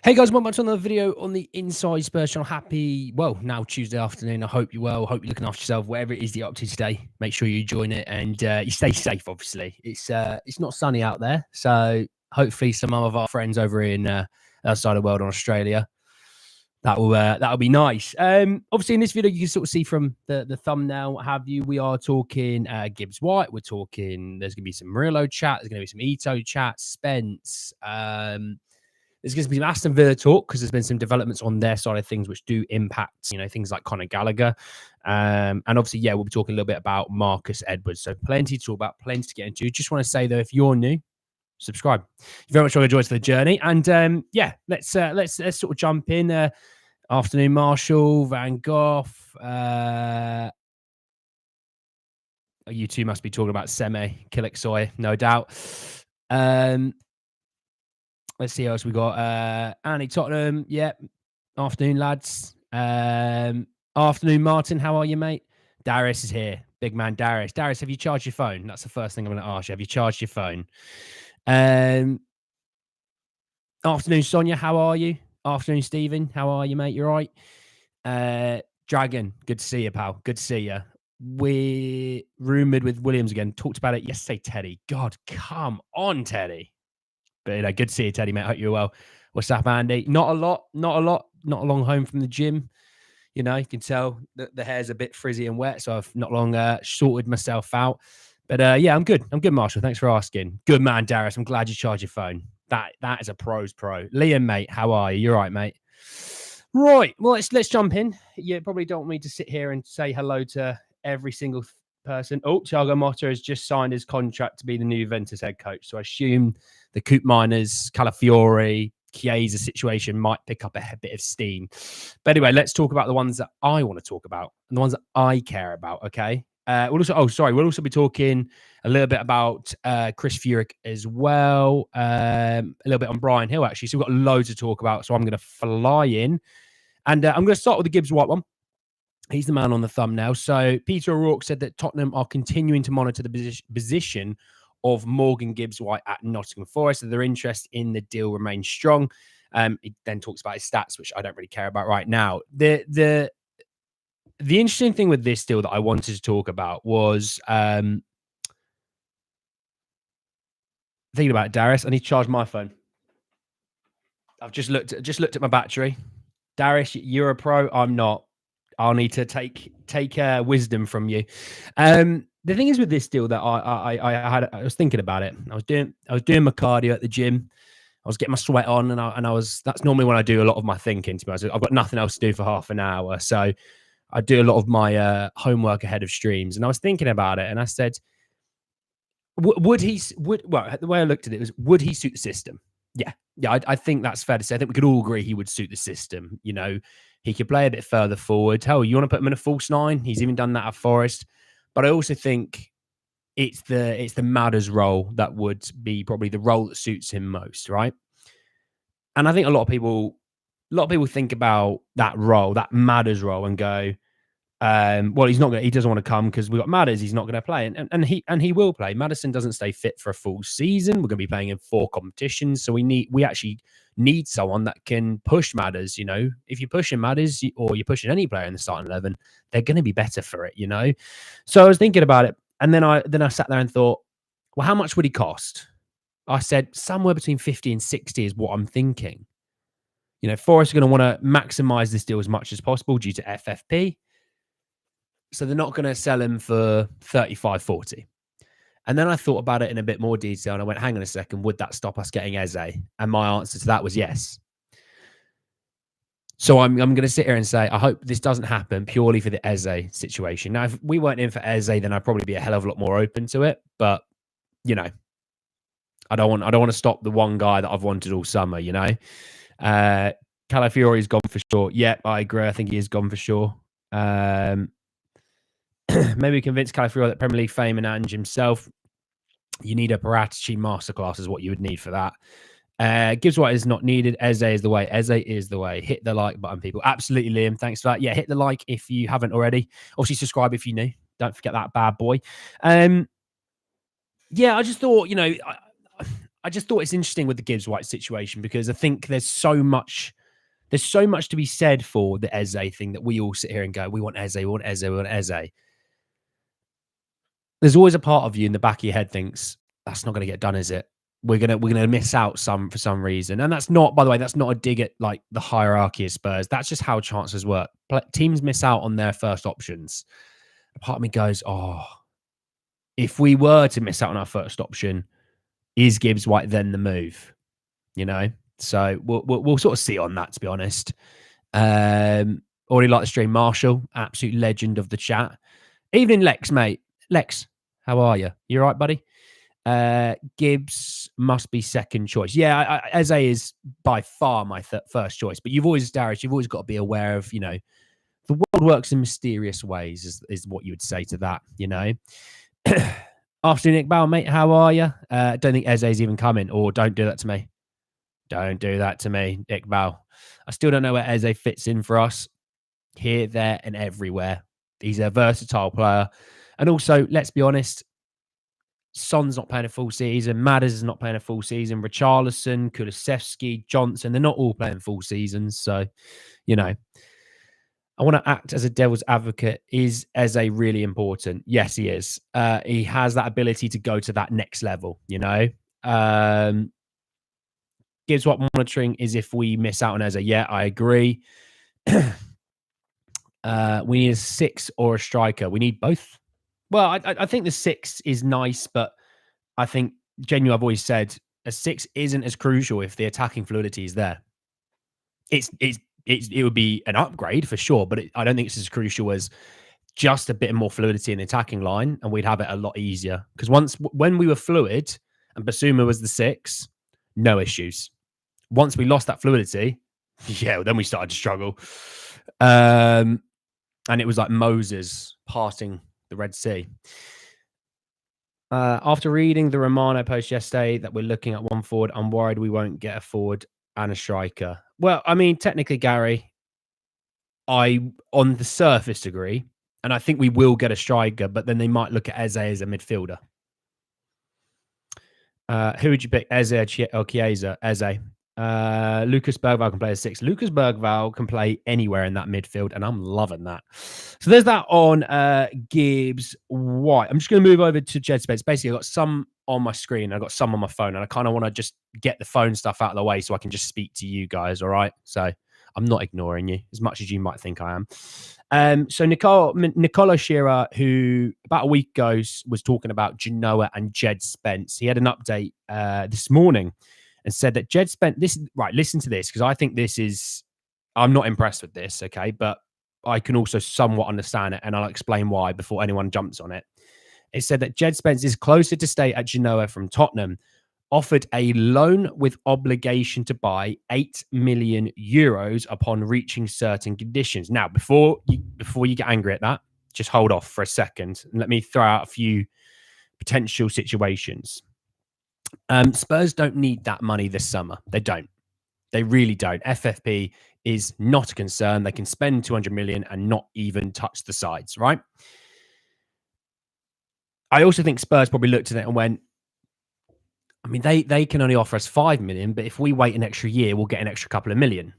Hey guys, welcome back to another video on the Inside Spurs channel. Happy, well, now Tuesday afternoon. I hope you're well. Hope you're looking after yourself, wherever it is you're up to today. Make sure you join it and you stay safe, obviously. It's not sunny out there, so hopefully some of our friends over in outside the world in Australia, that'll be nice. Obviously in this video, you can sort of see from the thumbnail, what have you, we are talking Gibbs-White. We're talking, there's going to be some Murillo chat. There's going to be some Ito chat, Spence, there's going to be some Aston Villa talk because there's been some developments on their side of things which do impact, things like Conor Gallagher. And obviously, we'll be talking a little bit about Marcus Edwards. So plenty to talk about, plenty to get into. Just want to say, though, if you're new, subscribe. You're very much want to join us for the journey. And let's sort of jump in. Afternoon, Marshall, Van Gogh. You two must be talking about Seme, Killicksoy, no doubt. Let's see what else we got. Annie Tottenham. Yep. Afternoon, lads. Afternoon, Martin. How are you, mate? Darius is here. Big man, Darius. Darius, have you charged your phone? That's the first thing I'm going to ask you. Have you charged your phone? Afternoon, Sonia. How are you? Afternoon, Stephen. How are you, mate? You all right? Dragon. Good to see you, pal. Good to see you. We're rumoured with Williams again. Talked about it yesterday, Teddy. God, come on, Teddy. But good to see you, Teddy, mate. Hope you're well. What's up, Andy? Not a lot. Not a long home from the gym. You can tell that the hair's a bit frizzy and wet, so I've not long sorted myself out. But I'm good. I'm good, Marshall. Thanks for asking. Good man, Darius. I'm glad you charged your phone. That is a pro's pro. Liam, mate, how are you? You're right, mate. Right. Well, let's jump in. You probably don't want me to sit here and say hello to every single person. Oh, Thiago Motta has just signed his contract to be the new Juventus head coach. So I assume the Coop Miners, Calafiore, Chiesa situation might pick up a bit of steam. But anyway, let's talk about the ones that I want to talk about and the ones that I care about, okay? We'll also be talking a little bit about Chris Furyk as well. A little bit on Brian Hill, actually. So we've got loads to talk about. So I'm going to fly in. And I'm going to start with the Gibbs-White one. He's the man on the thumbnail. So Peter O'Rourke said that Tottenham are continuing to monitor the position of Morgan Gibbs-White at Nottingham Forest. So their interest in the deal remains strong. He then talks about his stats, which I don't really care about right now. The interesting thing with this deal that I wanted to talk about was thinking about it, Darius. I need to charge my phone. I've just looked at my battery. Darius, you're a pro. I'm not. I'll need to take wisdom from you. The thing is with this deal that I was thinking about it. I was doing my cardio at the gym. I was getting my sweat on, and that's normally when I do a lot of my thinking. To be honest, I've got nothing else to do for half an hour, so I do a lot of my homework ahead of streams. And I was thinking about it, and I said, would the way I looked at it was, would he suit the system? Yeah, I think that's fair to say. I think we could all agree he would suit the system. He could play a bit further forward. Hell, you want to put him in a false nine? He's even done that at Forest. But I also think it's the Madders role that would be probably the role that suits him most, right? And I think a lot of people think about that role, that Madders role, and go, well, he's not going. He doesn't want to come because we've got Madders. He's not going to play, and he will play. Maddison doesn't stay fit for a full season. We're going to be playing in 4 competitions, so we actually need someone that can push Madders. If you're pushing Madders or you're pushing any player in the starting 11, they're going to be better for it. So I was thinking about it, and then I sat there and thought, well, how much would he cost? I said somewhere between 50 and 60 is what I'm thinking. Forest are going to want to maximize this deal as much as possible due to FFP. So they're not going to sell him for 35, 40. And then I thought about it in a bit more detail, and I went, hang on a second, would that stop us getting Eze? And my answer to that was yes. So I'm going to sit here and say, I hope this doesn't happen purely for the Eze situation. Now, if we weren't in for Eze, then I'd probably be a hell of a lot more open to it. But, I don't want to stop the one guy that I've wanted all summer, Calafiore's gone for sure. Yeah, I agree. I think he is gone for sure. Maybe convince Calafiore that Premier League fame and Ange himself. You need a Paratici masterclass is what you would need for that. Gibbs-White is not needed. Eze is the way. Eze is the way. Hit the like button, people. Absolutely, Liam. Thanks for that. Yeah, hit the like if you haven't already. Obviously, subscribe if you're new. Don't forget that bad boy. I just thought, I just thought it's interesting with the Gibbs-White situation because I think there's so much to be said for the Eze thing that we all sit here and go, we want Eze, we want Eze, we want Eze. There's always a part of you in the back of your head thinks that's not going to get done, is it? We're gonna miss out for some reason, and that's not, by the way, that's not a dig at like the hierarchy of Spurs. That's just how chances work. Teams miss out on their first options. A part of me goes, oh, if we were to miss out on our first option, is Gibbs-White then the move? You know, so we'll sort of see on that. To be honest, already like the stream. Marshall, absolute legend of the chat. Evening, Lex, mate. Lex, how are you? You all right, buddy? Gibbs must be second choice. Yeah, Eze is by far my first choice. But you've always got to be aware of, you know, the world works in mysterious ways, is what you would say to that, you know. Afternoon, Iqbal, mate. How are you? Don't think Eze's even coming, or don't do that to me. Don't do that to me, Iqbal. I still don't know where Eze fits in for us. Here, there, and everywhere. He's a versatile player. And also, let's be honest, Son's not playing a full season. Madders is not playing a full season. Richarlison, Kulusevski, Johnson, they're not all playing full seasons. So, you know, I want to act as a devil's advocate. Is Eze really important? Yes, he is. He has that ability to go to that next level, you know. Gibbs-White monitoring is if we miss out on Eze. Yeah, I agree. We need a 6 or a striker. We need both. Well, I think the 6 is nice, but I think, genuinely, I've always said a 6 isn't as crucial if the attacking fluidity is there. It would be an upgrade for sure, but I don't think it's as crucial as just a bit more fluidity in the attacking line, and we'd have it a lot easier. Because when we were fluid and Basuma was the 6, no issues. Once we lost that fluidity, yeah, then we started to struggle. And it was like Moses parting the Red Sea. After reading the Romano post yesterday that we're looking at one forward, I'm worried we won't get a forward and a striker. Well, I mean, technically, Gary, I, on the surface, agree. And I think we will get a striker, but then they might look at Eze as a midfielder. Who would you pick, Eze or Chiesa? Eze. Lucas Bergvall can play as 6. Lucas Bergvall can play anywhere in that midfield, and I'm loving that. So there's that on Gibbs-White. I'm just going to move over to Jed Spence. Basically, I've got some on my screen. I've got some on my phone, and I kind of want to just get the phone stuff out of the way so I can just speak to you guys, all right? So I'm not ignoring you as much as you might think I am. So Nicola Shearer, who about a week ago was talking about Genoa and Jed Spence, he had an update this morning and said that Jed Spence, listen to this, because I think I'm not impressed with this, okay? But I can also somewhat understand it, and I'll explain why before anyone jumps on it. It said that Jed Spence is closer to stay at Genoa from Tottenham, offered a loan with obligation to buy 8 million euros upon reaching certain conditions. Now, before you get angry at that, just hold off for a second and let me throw out a few potential situations. Spurs don't need that money this summer. They don't. They really don't. FFP is not a concern. They can spend 200 million and not even touch the sides, right? I also think Spurs probably looked at it and went, I mean, they can only offer us 5 million, but if we wait an extra year, we'll get an extra couple of million.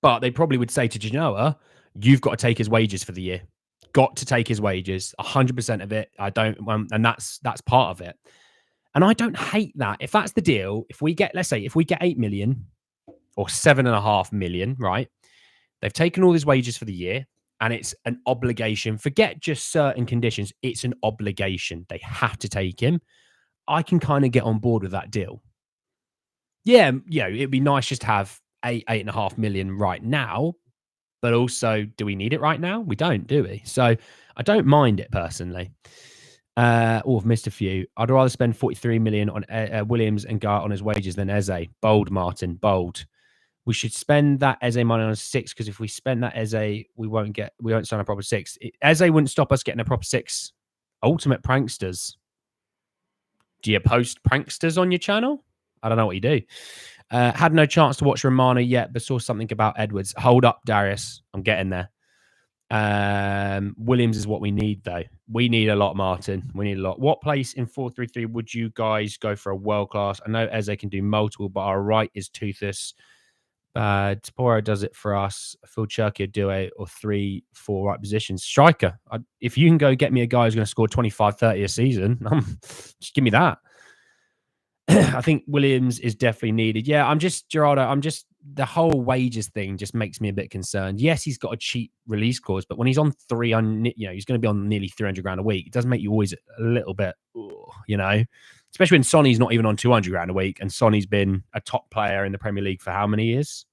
But they probably would say to Genoa, you've got to take his wages for the year. Got to take his wages, 100% of it. I don't, and that's part of it. And I don't hate that. If that's the deal, let's say if we get 8 million or 7.5 million, right? They've taken all his wages for the year and it's an obligation. Forget just certain conditions. It's an obligation. They have to take him. I can kind of get on board with that deal. Yeah, it'd be nice just to have 8.5 million right now, but also, do we need it right now? We don't, do we? So I don't mind it personally. I've missed a few. I'd rather spend 43 million on Williams and go out on his wages than Eze. Bold, Martin, bold. We should spend that Eze money on a 6, because if we spend that Eze, we won't sign a proper 6. Eze wouldn't stop us getting a proper 6. Ultimate pranksters. Do you post pranksters on your channel? I don't know what you do. Had no chance to watch Romano yet, but saw something about Edwards. Hold up, Darius. I'm getting there. Williams is what we need, though. We need a lot, Martin. We need a lot. What place in 4-3-3 would you guys go for a world class? I know Eze can do multiple, but our right is toothless. Taporo does it for us. Phil Churky would do it, or 3-4 right positions. Striker. If you can go get me a guy who's going to score 25, 30 a season, just give me that. I think Williams is definitely needed. Yeah, Gerardo, the whole wages thing just makes me a bit concerned. Yes, he's got a cheap release clause, but when he's on he's going to be on nearly 300 grand a week. It does make you always a little bit, especially when Sonny's not even on 200 grand a week, and Sonny's been a top player in the Premier League for how many years?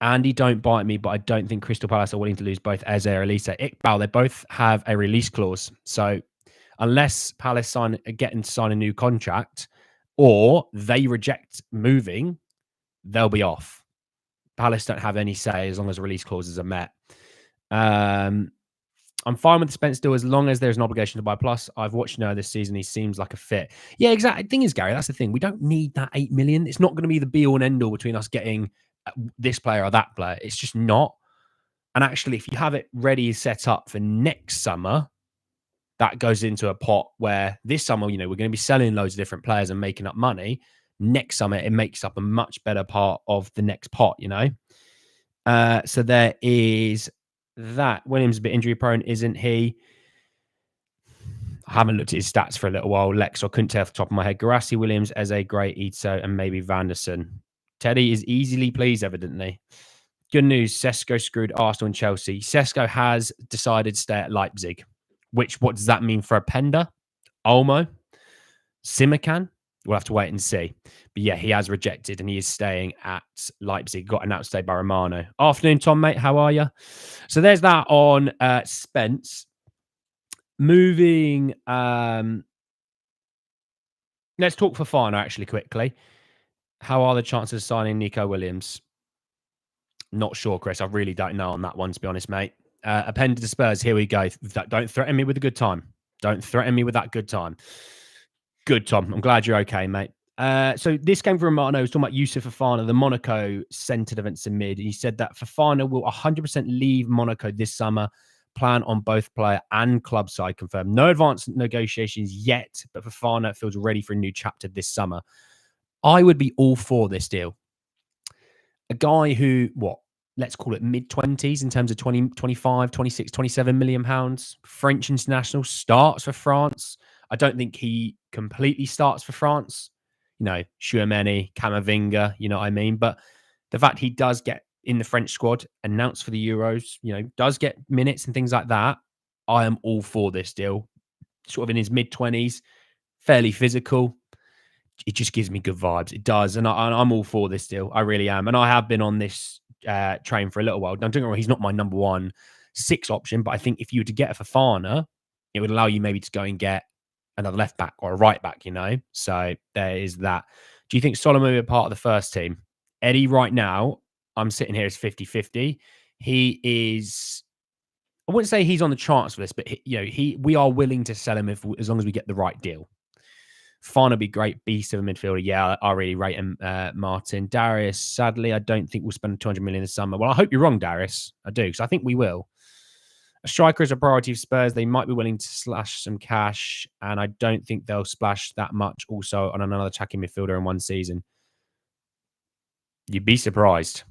Andy, don't bite me, but I don't think Crystal Palace are willing to lose both Eze or Elise. Iqbal, they both have a release clause. So unless Palace get to sign a new contract or they reject moving, they'll be off. Palace don't have any say as long as release clauses are met. I'm fine with the Spence deal as long as there's an obligation to buy. Plus, I've watched this season. He seems like a fit. Yeah, exactly. The thing is, Gary, that's the thing. We don't need that 8 million. It's not going to be the be-all and end-all between us getting this player or that player. It's just not. And actually, if you have it ready, set up for next summer, that goes into a pot where this summer, we're going to be selling loads of different players and making up money. Next summer, it makes up a much better part of the next pot, So there is that. Williams a bit injury prone, isn't he? I haven't looked at his stats for a little while. Lex, I couldn't tell off the top of my head. Garassi, Williams, Eze, Gray, Itzo, and maybe Vanderson. Teddy is easily pleased, evidently. Good news, Sesko screwed Arsenal and Chelsea. Sesko has decided to stay at Leipzig. What does that mean for a Pender? Olmo? Simakan? We'll have to wait and see. But yeah, he has rejected and he is staying at Leipzig. Got announced today by Romano. Afternoon, Tom, mate. How are you? So there's that on Spence. Moving. Let's talk Fofana actually quickly. How are the chances of signing Nico Williams? Not sure, Chris. I really don't know on that one, to be honest, mate. Appended to Spurs. Here we go. Don't threaten me with a good time. Don't threaten me with that good time. Good, Tom. I'm glad you're okay, mate. So this came from Romano. He was talking about Youssouf Fofana, the Monaco centre defensive mid. He said that Fofana will 100% leave Monaco this summer. Plan on both player and club side confirmed. No advanced negotiations yet, but Fofana feels ready for a new chapter this summer. I would be all for this deal. A guy who, let's call it mid-20s in terms of 20, 25, 26, 27 million pounds. French international, starts for France. I don't think he completely starts for France. Chouameni, Camavinga, you know what I mean? But the fact he does get in the French squad, announced for the Euros, does get minutes and things like that, I am all for this deal. Sort of in his mid-20s, fairly physical. It just gives me good vibes. It does. And I'm all for this deal. I really am. And I have been on this train for a little while. Now, don't get me wrong, he's not my number 1-6 option, but I think if you were to get a Fofana, it would allow you maybe to go and get another left back or a right back, So there is that. Do you think Solomon will be a part of the first team? Eddie, right now, I'm sitting here as 50-50. He is, I wouldn't say he's on the transfer list, but we are willing to sell him as long as we get the right deal. Fofana would be great, beast of a midfielder. Yeah, I really rate him, Martin. Darius, sadly, I don't think we'll spend 200 million this summer. Well, I hope you're wrong, Darius. I do, because I think we will. A striker is a priority for Spurs. They might be willing to slash some cash, and I don't think they'll splash that much also on another attacking midfielder in one season. You'd be surprised.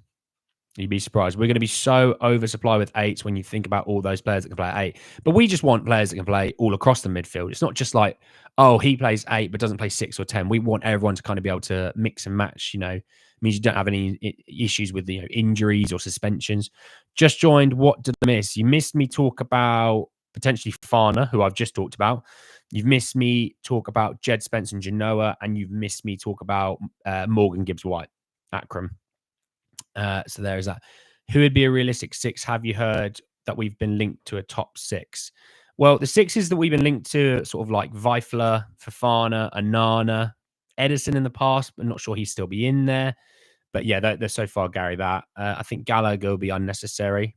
You'd be surprised. We're going to be so oversupplied with 8s when you think about all those players that can play at 8. But we just want players that can play all across the midfield. It's not just like, oh, he plays 8 but doesn't play 6 or 10. We want everyone to kind of be able to mix and match, It means you don't have any issues with injuries or suspensions. Just joined. What did I miss? You missed me talk about potentially Fofana, who I've just talked about. You've missed me talk about Jed Spence and Genoa, and you've missed me talk about Morgan Gibbs-White, Akram. So there is that. Who would be a realistic 6? Have you heard that we've been linked to a top 6? Well, the 6s that we've been linked to, sort of like Weifler, Fofana, Onana, Edison in the past, but not sure he'd still be in there. But yeah, they're so far, Gary, that. I think Gallagher will be unnecessary.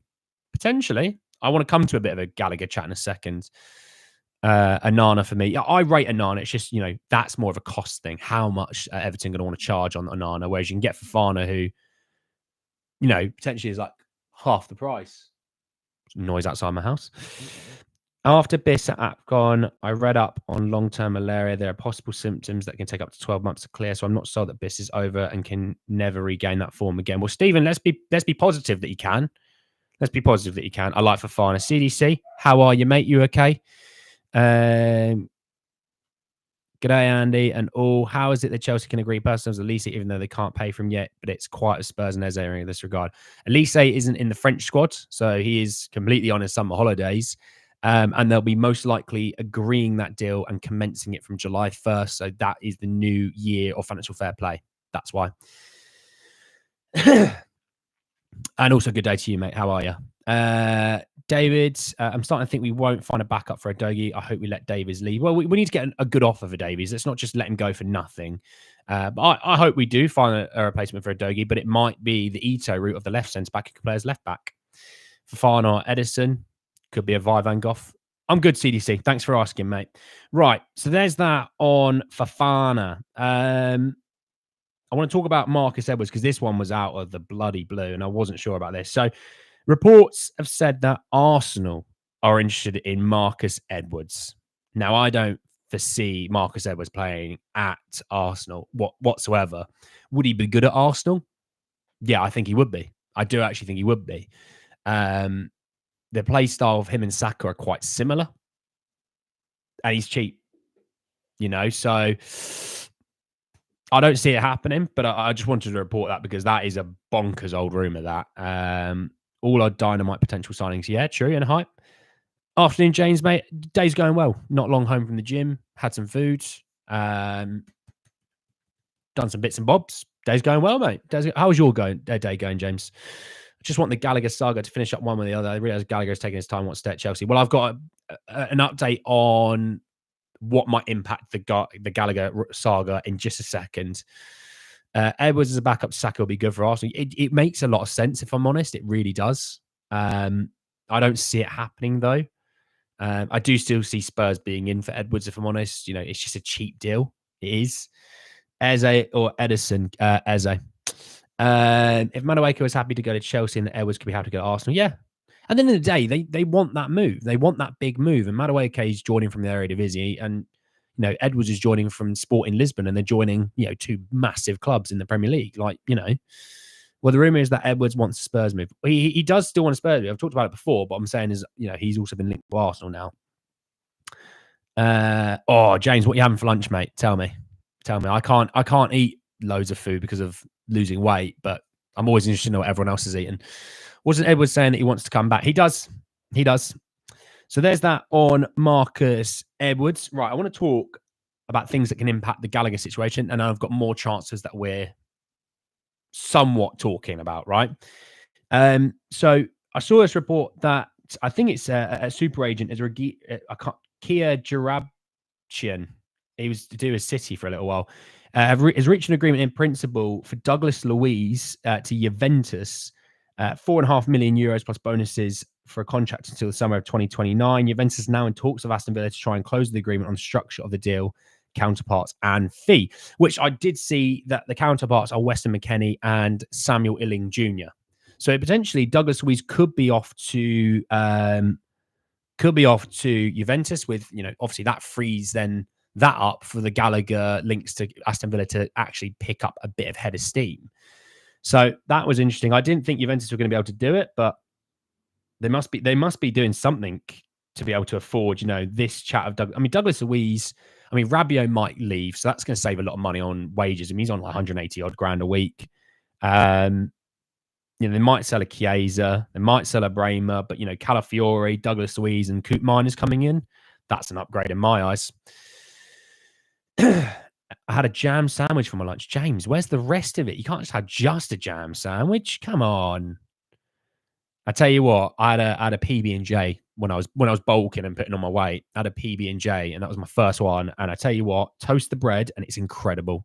Potentially. I want to come to a bit of a Gallagher chat in a second. Onana for me. Yeah, I rate Onana. It's just, that's more of a cost thing. How much Everton going to want to charge on Onana? Whereas you can get Fofana, who, potentially is like half the price. Noise outside my house. After BIS at AFCON, I read up on long-term malaria. There are possible symptoms that can take up to 12 months to clear. So I'm not sold that BIS is over and can never regain that form again. Well, Stephen, let's be positive that you can. Let's be positive that you can. I like Fofana. CDC, how are you, mate? You okay? G'day, Andy, and all. How is it that Chelsea can agree personals with Elise, even though they can't pay for him yet? But it's quite a Spurs and Eze in this regard. Elise isn't in the French squad, so he is completely on his summer holidays. And they'll be most likely agreeing that deal and commencing it from July 1st. So that is the new year of financial fair play. That's why. And also, good day to you, mate. How are you? David, I'm starting to think we won't find a backup for a Dogie. I hope we let Davies leave. Well, we need to get a good offer for Davies. Let's not just let him go for nothing. But I hope we do find a replacement for a Dogie, but it might be the Ito route of the left centre back who could play as left back. Fofana or Edison could be a Van Gogh. I'm good, CDC. Thanks for asking, mate. Right, so there's that on Fofana. I want to talk about Marcus Edwards because this one was out of the bloody blue and I wasn't sure about this. So reports have said that Arsenal are interested in Marcus Edwards. Now, I don't foresee Marcus Edwards playing at Arsenal whatsoever. Would he be good at Arsenal? Yeah, I think he would be. I do actually think he would be. The play style of him and Saka are quite similar. And he's cheap, so I don't see it happening, but I just wanted to report that because that is a bonkers old rumour that. All our dynamite potential signings. Yeah, true, and hype. Afternoon, James, mate. Day's going well. Not long home from the gym. Had some food. Done some bits and bobs. Day's going well, mate. How was your day going, James? I just want the Gallagher saga to finish up one with the other. I realise Gallagher's taking his time, wants to stay at Chelsea. Well, I've got an update on what might impact the Gallagher saga in just a second. Edwards as a backup to Saka will be good for Arsenal. It makes a lot of sense, if I'm honest. It really does. I don't see it happening, though. I do still see Spurs being in for Edwards, if I'm honest. It's just a cheap deal. It is. Eze or Edison. Eze. If Madueke was happy to go to Chelsea and Edwards could be happy to go to Arsenal, yeah. At the end of the day, they want that move. They want that big move. And Madueke is joining from the Eredivisie, and Edwards is joining from Sporting Lisbon, and they're joining two massive clubs in the Premier League. Well, the rumor is that Edwards wants a Spurs move. He does still want a Spurs move. I've talked about it before, but I'm saying is he's also been linked to Arsenal now. James, what are you having for lunch, mate? Tell me. I can't eat loads of food because of losing weight, but I'm always interested to know what everyone else is eating. Wasn't Edwards saying that he wants to come back? He does. So there's that on Marcus Edwards. Right, I want to talk about things that can impact the Gallagher situation, and I've got more chances that we're somewhat talking about, right? So I saw this report that I think it's a super agent, is Kia Jarabchian. He was to do with City for a little while. Has reached an agreement in principle for Douglas Luiz to Juventus, €4.5 million plus bonuses for a contract until the summer of 2029. Juventus is now in talks of Aston Villa to try and close the agreement on the structure of the deal, counterparts, and fee, which I did see that the counterparts are Weston McKennie and Samuel Illing Jr. So potentially Douglas Luiz could be off to Juventus with, obviously that frees then that up for the Gallagher links to Aston Villa to actually pick up a bit of head of steam. So that was interesting. I didn't think Juventus were going to be able to do it, but they must be doing something to be able to afford, this chat of Douglas Luiz. Rabiot might leave, so that's going to save a lot of money on wages. He's on like 180 odd grand a week. They might sell a Chiesa, they might sell a Bremer, but Calafiore, Douglas Luiz, and Coop Miners coming in. That's an upgrade in my eyes. I had a jam sandwich for my lunch. James, where's the rest of it? You can't just have just a jam sandwich. Come on. I tell you what, I had a PB&J when I was bulking and putting on my weight. I had a PB&J, and that was my first one. And I tell you what, toast the bread, and it's incredible.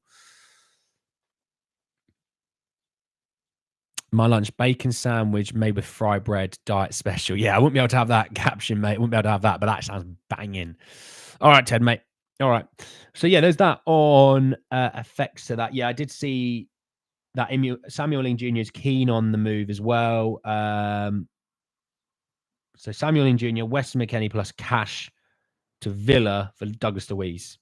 My lunch, bacon sandwich made with fried bread, diet special. Yeah, I wouldn't be able to have that caption, mate. I wouldn't be able to have that, but that sounds banging. All right, Ted, mate. All right. So, yeah, there's that on effects to that. Yeah, I did see that Samuel Ling Jr. is keen on the move as well. So Samuel Ling Jr., Weston McKennie plus cash to Villa for Douglas Luiz.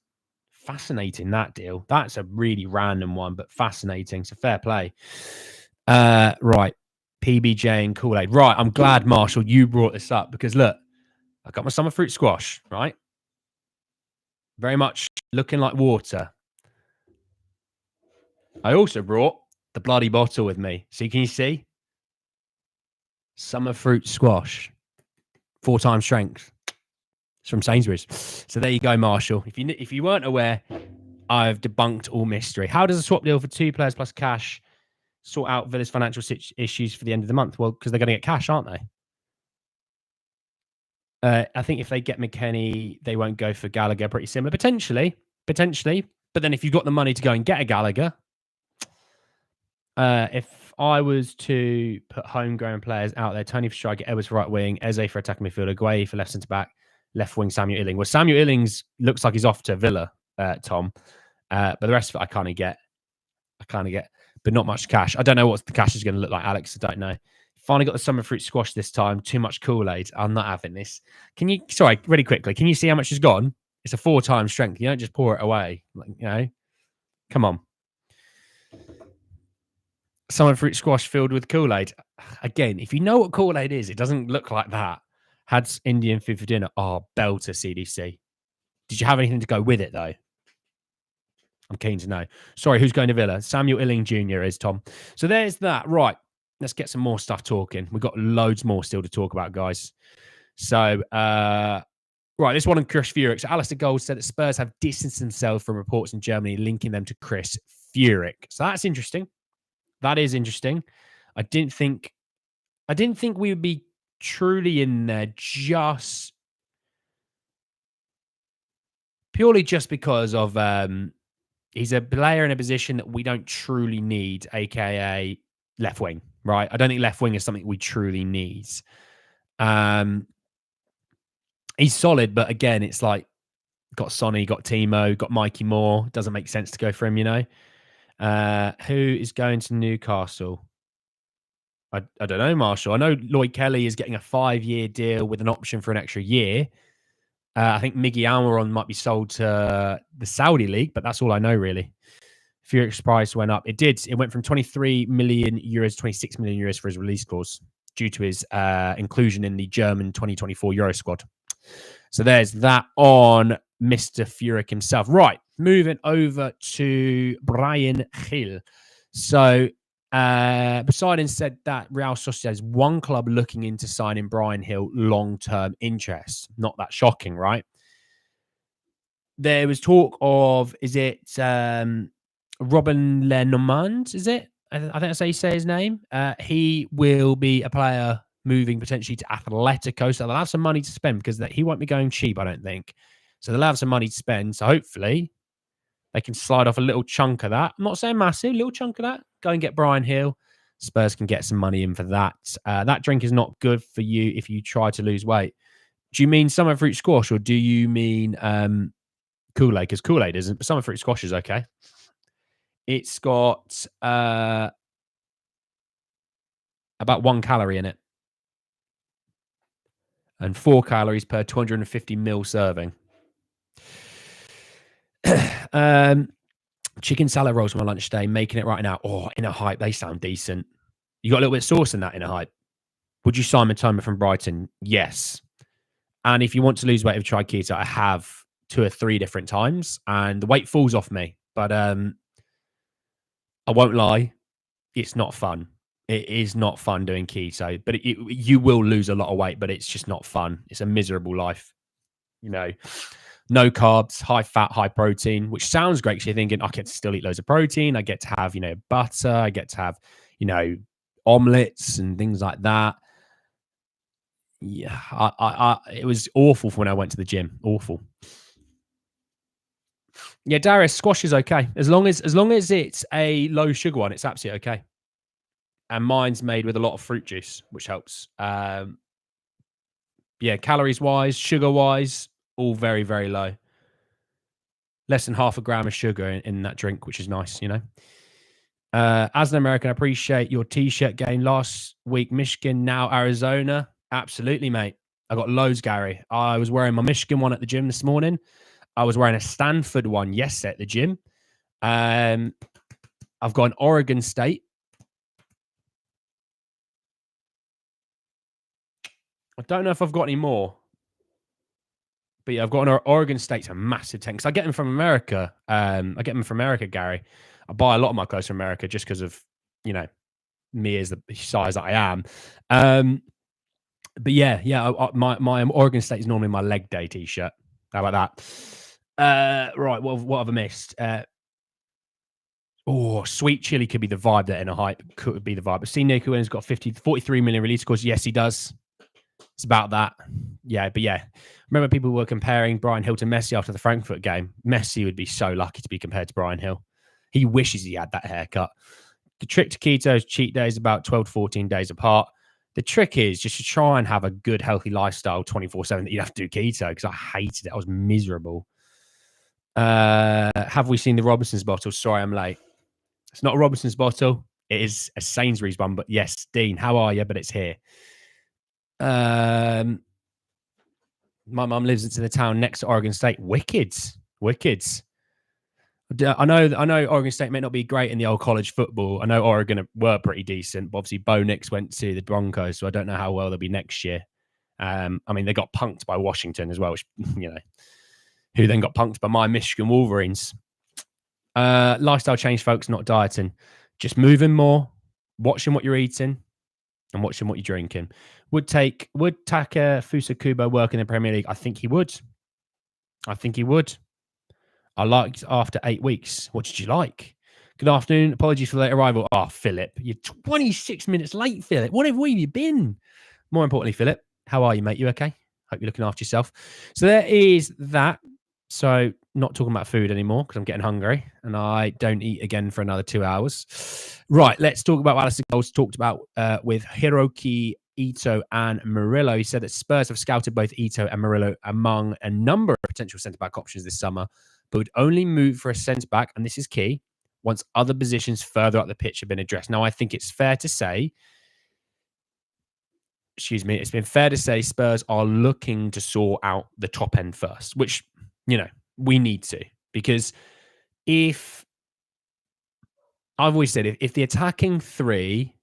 Fascinating, that deal. That's a really random one, but fascinating. So fair play. Right. PBJ and Kool-Aid. Right. I'm glad, Marshall, you brought this up because look, I got my summer fruit squash, right? Very much looking like water. I also brought the bloody bottle with me. See, can you see? Summer fruit squash. 4 times strength. It's from Sainsbury's. So there you go, Marshall. If you weren't aware, I've debunked all mystery. How does a swap deal for 2 players plus cash sort out Villa's financial issues for the end of the month? Well, because they're going to get cash, aren't they? I think if they get McKennie, they won't go for Gallagher. Pretty similar, potentially. But then if you've got the money to go and get a Gallagher, if I was to put homegrown players out there, Tony for striker, Edwards for right wing, Eze for attacking midfielder, Gueye for left centre back, left wing Samuel Illing. Well, Samuel Illings looks like he's off to Villa, Tom. But the rest of it, I kind of get, but not much cash. I don't know what the cash is going to look like, Alex. I don't know. Finally got the summer fruit squash this time. Too much Kool-Aid. I'm not having this. Sorry, really quickly. Can you see how much is gone? It's a 4 times strength. You don't just pour it away. Come on. Summer fruit squash filled with Kool-Aid. Again, if you know what Kool-Aid is, it doesn't look like that. Had Indian food for dinner. Oh, belter CDC. Did you have anything to go with it, though? I'm keen to know. Sorry, who's going to Villa? Samuel Illing Jr. is, Tom. So there's that. Right. Let's get some more stuff talking. We've got loads more still to talk about, guys. So, right, this one on Chris Furyk. So Alistair Gold said that Spurs have distanced themselves from reports in Germany linking them to Chris Furyk. So that's interesting. That is interesting. I didn't think we would be truly in there just purely just because of he's a player in a position that we don't truly need, aka left wing, right? I don't think left wing is something we truly need. He's solid, but again, it's like got Sonny, got Timo, got Mikey Moore. Doesn't make sense to go for him, Who is going to Newcastle? I don't know, Marshall. I know Lloyd Kelly is getting a 5-year deal with an option for an extra year. I think Miggy Almiron might be sold to the Saudi league, but that's all I know, really. Furyk's price went up. It did. It went from 23 million euros to 26 million euros for his release clause due to his inclusion in the German 2024 Euro squad. So there's that on Mr. Furyk himself. Right, moving over to Brian Hill. So Poseidon said that Real Sociedad is one club looking into signing Brian Hill long-term interest. Not that shocking, right? There was talk of, is it Robin Lenormand, is it? I think that's how you say his name. He will be a player moving potentially to Atletico, so they'll have some money to spend because he won't be going cheap, I don't think. So they'll have some money to spend. So hopefully they can slide off a little chunk of that. I'm not saying massive, little chunk of that. Go and get Brian Hill. Spurs can get some money in for that. That drink is not good for you if you try to lose weight. Do you mean summer fruit squash or do you mean Kool-Aid? Because Kool-Aid isn't, but summer fruit squash is okay. It's got about 1 calorie in it. And 4 calories per 250 ml serving. Chicken salad rolls for my lunch today, making it right now. Oh, Inner Hype, they sound decent. You got a little bit of sauce in that Inner Hype. Would you Simon Tomer from Brighton? Yes. And if you want to lose weight, I've tried keto. I have 2 or 3 different times, and the weight falls off me. But I won't lie, it's not fun. It is not fun doing keto, but you will lose a lot of weight, but it's just not fun. It's a miserable life. No carbs, high fat, high protein, which sounds great because you're thinking, I get to still eat loads of protein. I get to have, butter. I get to have, omelets and things like that. Yeah, it was awful when I went to the gym. Awful. Yeah, Darius, squash is okay. As long as it's a low sugar one, it's absolutely okay. And mine's made with a lot of fruit juice, which helps. Yeah, calories wise, sugar wise, all very, very low. Less than 0.5 gram of sugar in that drink, which is nice, As an American, I appreciate your T-shirt game last week. Michigan, now Arizona. Absolutely, mate. I got loads, Gary. I was wearing my Michigan one at the gym this morning. I was wearing a Stanford one yesterday at the gym. I've got an Oregon State. I don't know if I've got any more. But yeah, I've got an Oregon State's a massive tank. Because I get them from America. Gary. I buy a lot of my clothes from America just because of, me as the size that I am. But yeah, my Oregon State is normally my leg day T-shirt. How about that? Right, what have I missed? Sweet chili could be the vibe there in a hype. Could be the vibe. But see, Nico Williams got 43 million release scores. Yes, he does. It's about that. Yeah, but yeah. Remember people were comparing Brian Hill to Messi after the Frankfurt game. Messi would be so lucky to be compared to Brian Hill. He wishes he had that haircut. The trick to keto is cheat days about 12 to 14 days apart. The trick is just to try and have a good, healthy lifestyle 24/7 that you have to do keto because I hated it. I was miserable. Have we seen the Robinson's bottle? Sorry, I'm late. It's not a Robinson's bottle. It is a Sainsbury's one. But yes, Dean, how are you? But it's here. My mum lives in the town next to Oregon State. Wickeds. I know Oregon State may not be great in the old college football. I know Oregon were pretty decent, but obviously Bo Nix went to the Broncos, so I don't know how well they'll be next year. They got punked by Washington as well, which, who then got punked by my Michigan Wolverines. Lifestyle change, folks, not dieting. Just moving more, watching what you're eating, and watching what you're drinking. Would Taka Fusakubo work in the Premier League? I think he would. I liked after 8 weeks. What did you like? Good afternoon. Apologies for the late arrival. Oh, Philip, you're 26 minutes late, Philip. Where have you been? More importantly, Philip, how are you, mate? You okay? Hope you're looking after yourself. So there is that. So not talking about food anymore because I'm getting hungry and I don't eat again for another 2 hours. Right, let's talk about what Alistair Coles talked about with Hiroki Ito and Murillo. He said that Spurs have scouted both Ito and Murillo among a number of potential centre-back options this summer, but would only move for a centre-back, and this is key, once other positions further up the pitch have been addressed. Now, I think it's fair to say, it's been fair to say Spurs are looking to sort out the top end first, which, we need to. Because I've always said, if the attacking three,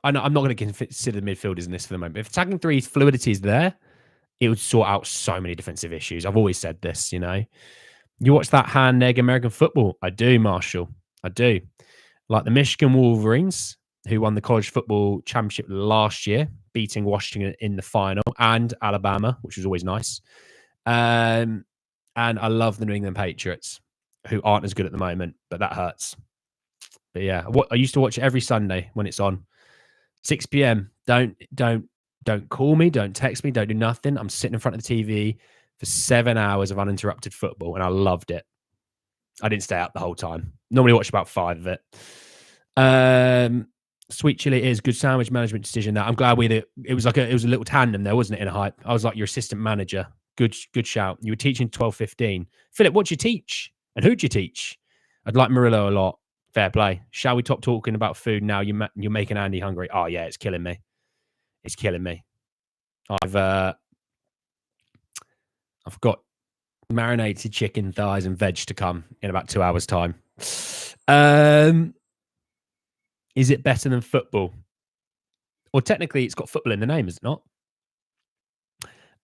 I'm not going to consider the midfielders in this for the moment, but if attacking three's fluidity is there, it would sort out so many defensive issues. I've always said this, You watch that hand-egg American football? I do, Marshall. I do. Like the Michigan Wolverines, who won the college football championship last year, beating Washington in the final, and Alabama, which was always nice. And I love the New England Patriots, who aren't as good at the moment, but that hurts. But yeah, I used to watch it every Sunday when it's on. 6 p.m. Don't call me, don't text me, don't do nothing. I'm sitting in front of the TV for 7 hours of uninterrupted football, and I loved it. I didn't stay up the whole time. Normally watch about 5 of it. Sweet chili is good sandwich management decision. That I'm glad it was a little tandem there, wasn't it? In a hype, I was like your assistant manager. Good shout. You were teaching 12-15. Philip, what do you teach? And who'd you teach? I'd like Murillo a lot. Fair play. Shall we stop talking about food now? You're making Andy hungry. Oh yeah, it's killing me. It's killing me. I've got marinated chicken thighs and veg to come in about 2 hours' time. Is it better than football? Well, technically, it's got football in the name, is it not?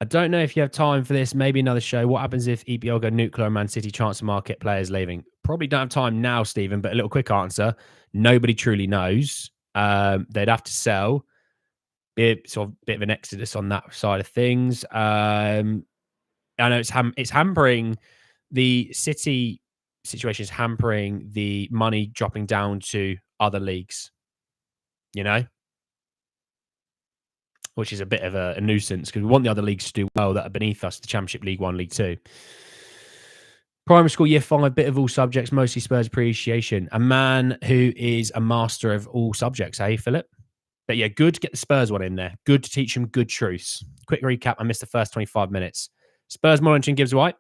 I don't know if you have time for this. Maybe another show. What happens if EPL go nuclear and Man City transfer market players leaving? Probably don't have time now, Stephen, but a little quick answer. Nobody truly knows. They'd have to sell. Bit of an exodus on that side of things. I know it's hampering the City situation, is hampering the money dropping down to other leagues, which is a bit of a nuisance because we want the other leagues to do well that are beneath us, the Championship, League 1, League 2. Primary school, year 5, bit of all subjects, mostly Spurs appreciation. A man who is a master of all subjects, eh, Philip? But yeah, good to get the Spurs one in there. Good to teach them good truths. Quick recap, I missed the first 25 minutes. Spurs monitoring Gibbs-White.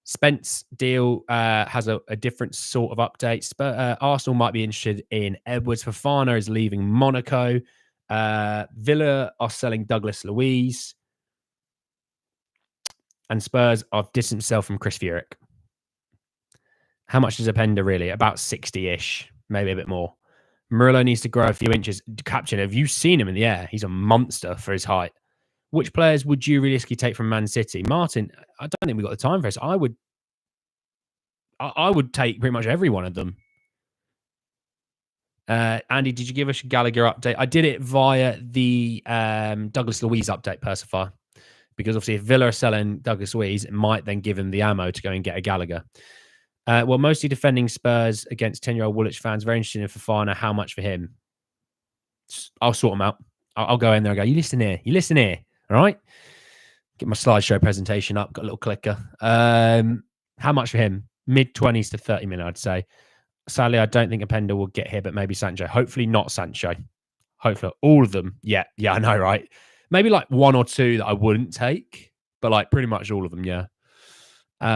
Spence deal has a different sort of update. Arsenal might be interested in Edwards. Fofana is leaving Monaco. Villa are selling Douglas Luiz. And Spurs have distanced themselves from Chris Furyk. How much is Openda really? About 60-ish, maybe a bit more. Murillo needs to grow a few inches. Captain, have you seen him in the air? He's a monster for his height. Which players would you realistically take from Man City? Martin, I don't think we've got the time for this. I would take pretty much every one of them. Andy, did you give us a Gallagher update? I did it via the Douglas Luiz update, Persifer. Because obviously if Villa are selling Douglas Luiz, it might then give him the ammo to go and get a Gallagher. Well, mostly defending Spurs against 10-year-old Woolwich fans. Very interested in Fofana. How much for him? I'll sort him out. I'll go in there and go, you listen here. You listen here. All right? Get my slideshow presentation up. Got a little clicker. How much for him? Mid-20s to 30 million, I'd say. Sadly, I don't think Openda will get here, but maybe Sancho. Hopefully not Sancho. Hopefully all of them. Yeah, I know, right? Maybe like one or two that I wouldn't take, but like pretty much all of them, yeah.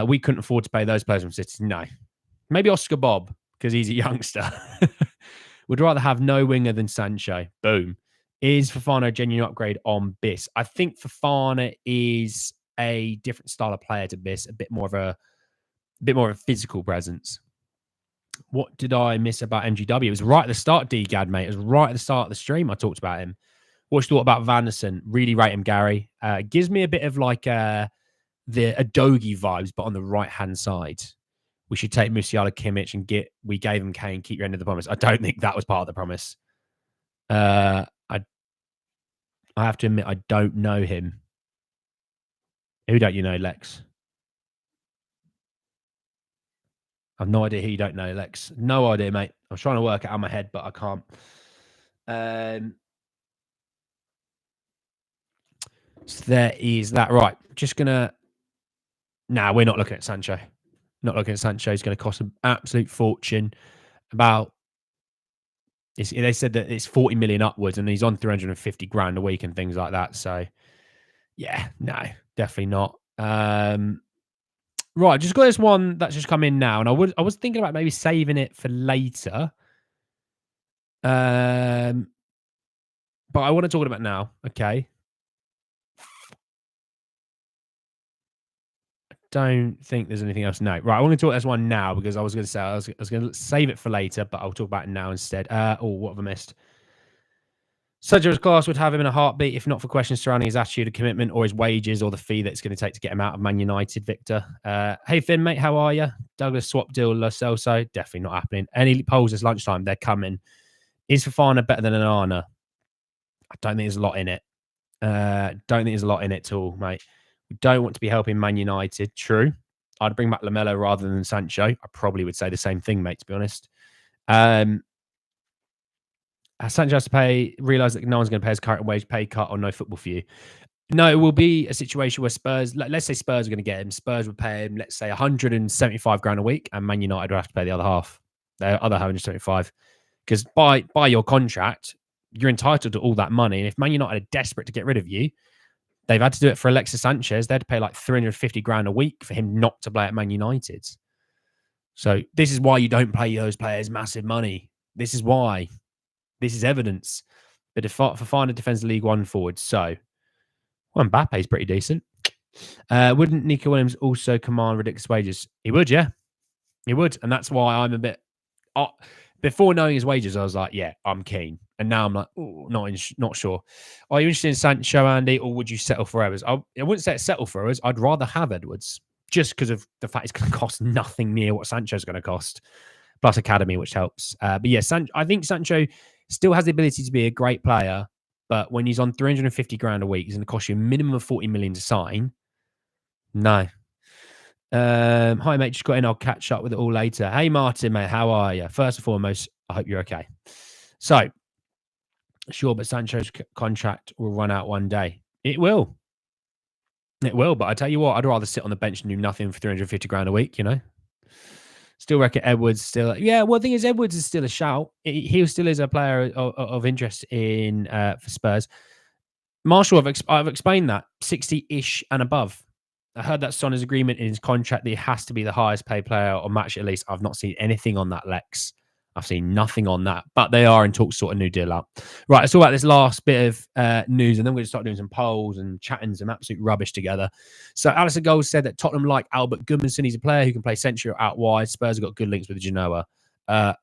We couldn't afford to pay those players from City. No. Maybe Oscar Bob, because he's a youngster. Would rather have no winger than Sancho. Boom. Is Fofana a genuine upgrade on Biss? I think Fofana is a different style of player to Biss, a bit more of a physical presence. What did I miss about MGW? It was right at the start, DGAD, mate. It was right at the start of the stream I talked about him. What you thought about Vanderson? Really rate him, Gary. Gives me a bit of like the Adogi vibes, but on the right-hand side. We should take Musiala, Kimmich, and we gave him Kane, keep your end of the promise. I don't think that was part of the promise. I have to admit, I don't know him. Who don't you know, Lex? I've no idea who you don't know, Lex. No idea, mate. I'm trying to work it out in my head, but I can't. So there is that. Right. Just going to... Nah, we're not looking at Sancho. Not looking at Sancho. He's going to cost an absolute fortune. They said that it's 40 million upwards and he's on 350 grand a week and things like that. So, yeah, no, definitely not. Right, just got this one that's just come in now, and I was thinking about maybe saving it for later. But I want to talk about it now. Okay. I don't think there's anything else. No. Right, I want to talk about this one now because I was going to say I was going to save it for later, but I'll talk about it now instead. What have I missed? Sergio's class would have him in a heartbeat if not for questions surrounding his attitude of commitment or his wages or the fee that it's going to take to get him out of Man United, Victor. Hey, Finn, mate, how are you? Douglas swap deal, Lo Celso. Definitely not happening. Any polls this lunchtime, they're coming. Is Fofana better than Onana? I don't think there's a lot in it. Don't think there's a lot in it at all, mate. We don't want to be helping Man United. True. I'd bring back Lamella rather than Sancho. I probably would say the same thing, mate, to be honest. Sancho has to realise that no one's going to pay his current wage pay cut or no football for you. No, it will be a situation where Spurs, let's say Spurs are going to get him. Spurs would pay him, let's say, 175 grand a week, and Man United would have to pay the other half, the other 175. Because by your contract, you're entitled to all that money. And if Man United are desperate to get rid of you, they've had to do it for Alexis Sanchez. They had to pay like 350 grand a week for him not to play at Man United. So this is why you don't pay those players massive money. This is why. This is evidence. But Fofana defends the League One forward. So, well, Mbappe's pretty decent. Wouldn't Nico Williams also command ridiculous wages? He would, yeah. He would. And that's why I'm a bit... before knowing his wages, I was like, yeah, I'm keen. And now I'm like, not sure. Are you interested in Sancho, Andy, or would you settle for Edwards? I wouldn't say settle for Edwards. I'd rather have Edwards just because of the fact it's going to cost nothing near what Sancho's going to cost, plus academy, which helps. But yeah, I think Sancho still has the ability to be a great player, but when he's on 350 grand a week, he's going to cost you a minimum of 40 million to sign. No. Hi, mate. Just got in. I'll catch up with it all later. Hey, Martin, mate. How are you? First and foremost, I hope you're okay. So, sure, but Sancho's contract will run out one day. It will. It will, but I tell you what, I'd rather sit on the bench and do nothing for 350 grand a week, you know? Still reckon Edwards still... Yeah, well, the thing is, Edwards is still a shout. He still is a player of interest in for Spurs. Marshall, I've explained that. 60-ish and above. I heard that Son's agreement in his contract that he has to be the highest paid player or match at least. I've not seen anything on that, Lex. I've seen nothing on that, but they are in talks, sort of new deal out. Right, let's talk about this last bit of news, and then we're going to start doing some polls and chatting some absolute rubbish together. So Alistair Gold said that Tottenham like Albert Gudmundsson. He's a player who can play century or out wide. Spurs have got good links with Genoa.